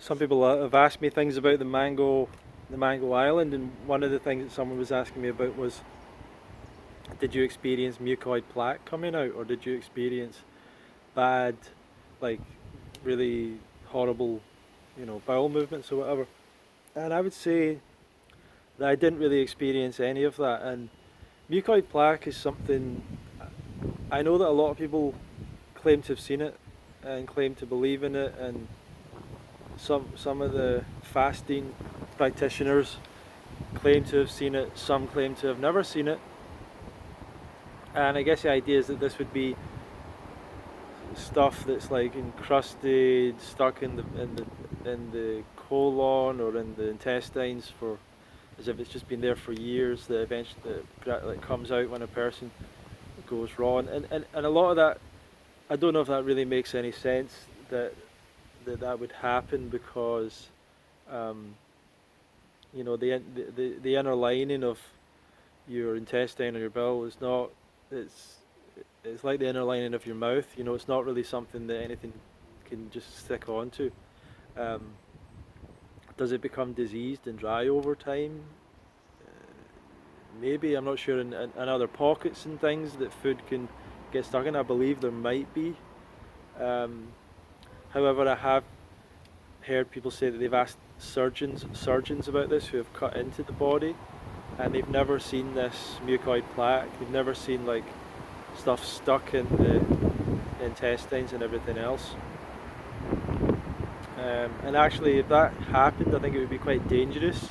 Some people have asked me things about the mango island, and one of the things that someone was asking me about was, did you experience mucoid plaque coming out, or did you experience bad, like really horrible, bowel movements or whatever? And I would say that I didn't really experience any of that. And mucoid plaque is something I know that a lot of people claim to have seen it and claim to believe in it, and some of the fasting practitioners claim to have seen it. Some claim to have never seen it. And I guess the idea is that this would be stuff that's like encrusted, stuck in the colon or in the intestines for as if it's just been there for years. That eventually like comes out when a person goes raw, and a lot of that, I don't know if that really makes any sense that that would happen because um, the inner lining of your intestine or your bowel is not it's it's like the inner lining of your mouth. It's not really something that anything can just stick onto. Um, does it become diseased and dry over time? Maybe, I'm not sure. In other pockets and things that food can get stuck in, I believe there might be. Um, However, I have heard people say that they've asked surgeons about this who have cut into the body, and they've never seen this mucoid plaque. They've never seen like stuff stuck in the intestines and everything else. And actually, if that happened, I think it would be quite dangerous,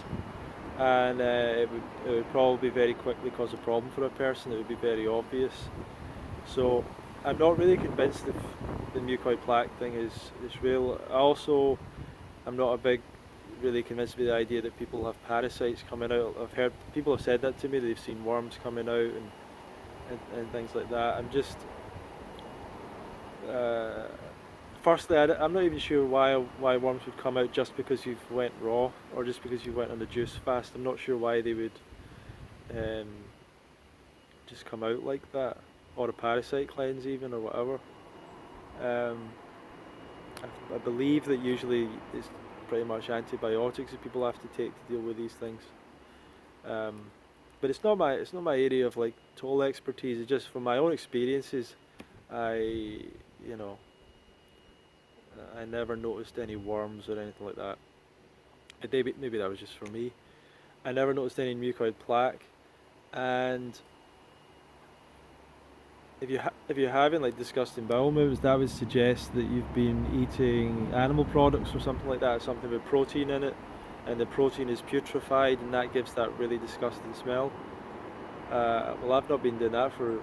and it would probably very quickly cause a problem for a person. It would be very obvious. So I'm not really convinced if the mucoid plaque thing is real. I'm not a big really convinced by the idea that people have parasites coming out. I've heard people have said that to me. They've seen worms coming out and things like that. I'm just uh, firstly, I'm not even sure why worms would come out just because you've went raw or just because you went on a juice fast. I'm not sure why they would um, just come out like that, or a parasite cleanse even, or whatever. Um, I believe that usually it's pretty much antibiotics that people have to take to deal with these things. Um, but it's not my area of like total expertise. It's just from my own experiences. I you know I never noticed any worms or anything like that. Maybe that was just for me. I never noticed any mucoid plaque, and if you're having like disgusting bowel movements, that would suggest that you've been eating animal products or something like that, something with protein in it, and the protein is putrefied, and that gives that really disgusting smell. Well, I've not been doing that for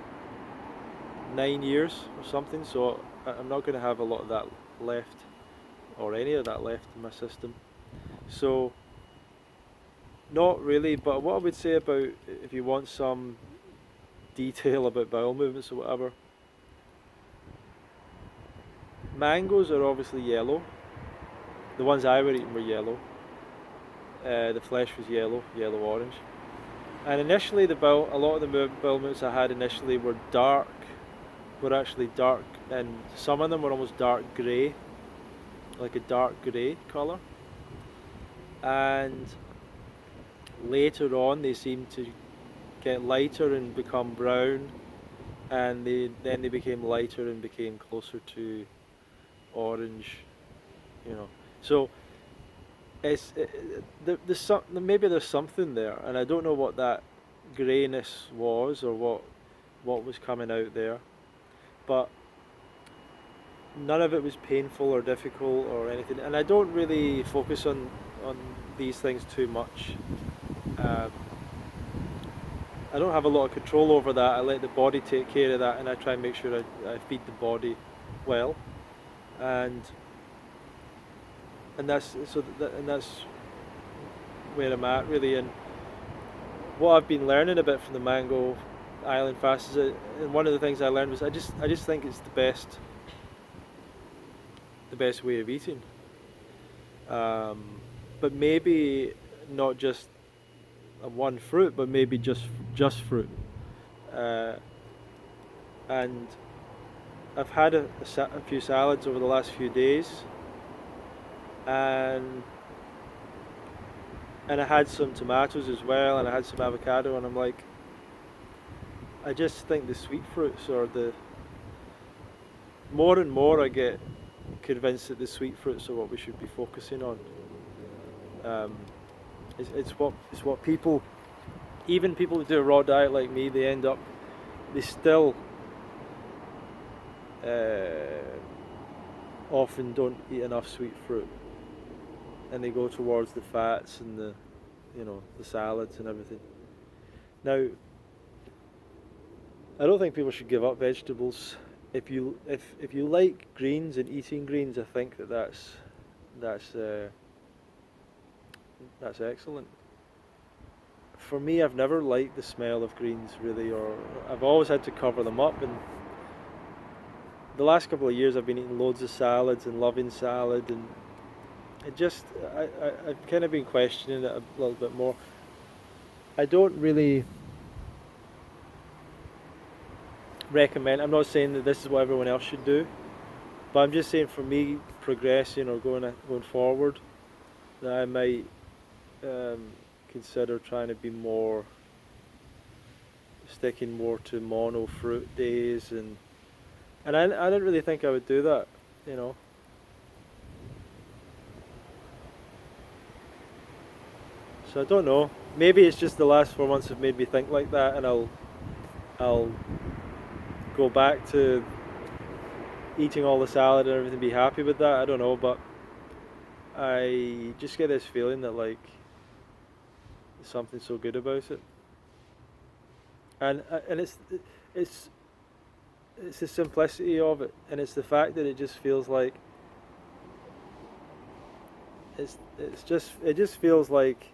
9 years or something, so I'm not going to have a lot of that left, or any of that left in my system. So, not really, but what I would say about if you want some detail about bowel movements or whatever, mangoes are obviously yellow. The ones I were eating were yellow. The flesh was yellow, yellow orange. And initially, a lot of the bowel movements I had initially were actually dark, and some of them were almost dark grey, like a dark grey colour. And later on, they seemed to get lighter and become brown, and then they became lighter and became closer to orange. You know, so maybe there's something there, and I don't know what that greyness was or what was coming out there, but none of it was painful or difficult or anything. And I don't really focus on these things too much. Um, I don't have a lot of control over that. I let the body take care of that, and I try and make sure I feed the body well, and that's where I'm at really. And what I've been learning a bit from the Mango Island fast and one of the things I learned was I just think it's the best way of eating. Um, but maybe not just one fruit, but maybe just fruit. Uh, and I've had a few salads over the last few days, and I had some tomatoes as well, and I had some avocado, and I'm like, I just think the sweet fruits are the more and more I get convinced that the sweet fruits are what we should be focusing on. Um, it's what people, even people who do a raw diet like me, they still often don't eat enough sweet fruit, and they go towards the fats and the salads and everything. Now, I don't think people should give up vegetables. If you like greens and eating greens, I think that's uh, that's excellent. For me, I've never liked the smell of greens really, or I've always had to cover them up. And the last couple of years, I've been eating loads of salads and loving salad, and it just I've kind of been questioning it a little bit more. I don't really recommend. I'm not saying that this is what everyone else should do, but I'm just saying for me, progressing or going forward, that I might um, consider trying to be more sticking more to mono fruit days, and I didn't really think I would do that, you know. So I don't know. Maybe it's just the last 4 months have made me think like that, and I'll go back to eating all the salad and everything, be happy with that. I don't know, but I just get this feeling that like there's something so good about it, and it's it's the simplicity of it, and it's the fact that it just feels like it just feels like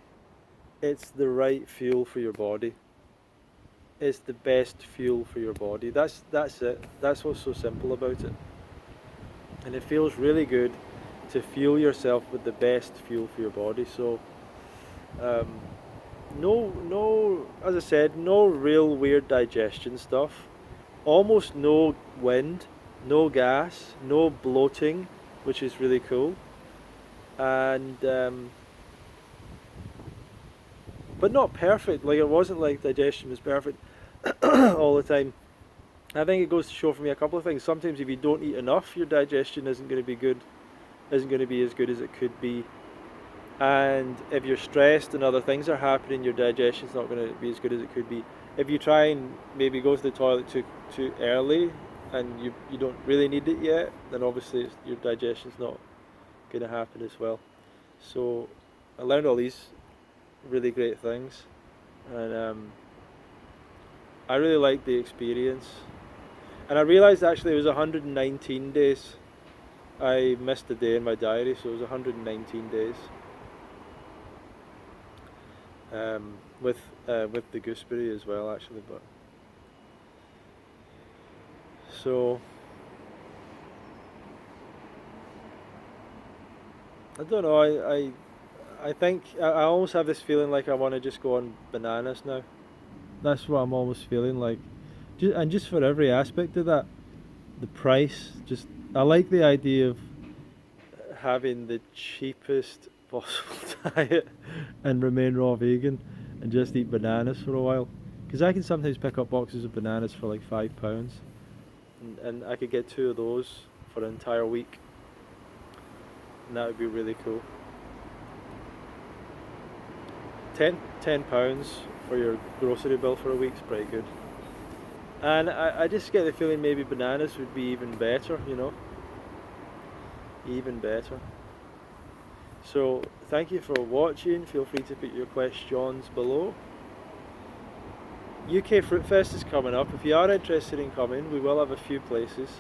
it's the right fuel for your body. It's the best fuel for your body. That's it. That's what's so simple about it. And it feels really good to fuel yourself with the best fuel for your body. So, um, no, as I said, no real weird digestion stuff. Almost no wind, no gas, no bloating, which is really cool. And but not perfect. Like it wasn't like digestion was perfect all the time. I think it goes to show for me a couple of things. Sometimes if you don't eat enough, your digestion isn't going to be good, isn't going to be as good as it could be. And if you're stressed and other things are happening, your digestion's not going to be as good as it could be. If you try and maybe go to the toilet too early and you don't really need it yet, then obviously your digestion's not going to happen as well. So I learned all these really great things, and I really liked the experience. And I realised actually it was 119 days. I missed a day in my diary, so it was 119 days with the gooseberry as well, actually. But so I don't know. I think I almost have this feeling like I want to just go on bananas now. That's what I'm almost feeling like. And just for every aspect of that, the price, just I like the idea of having the cheapest possible diet and remain raw vegan and just eat bananas for a while. Because I can sometimes pick up boxes of bananas for like £5, and I could get two of those for an entire week, and that would be really cool. £10 for your grocery bill for a week is pretty good. And I just get the feeling maybe bananas would be even better, you know, even better. So thank you for watching. Feel free to put your questions below. UK Fruit Fest is coming up. If you are interested in coming, we will have a few places.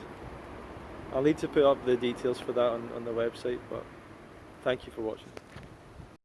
I'll need to put up the details for that on the website, but thank you for watching.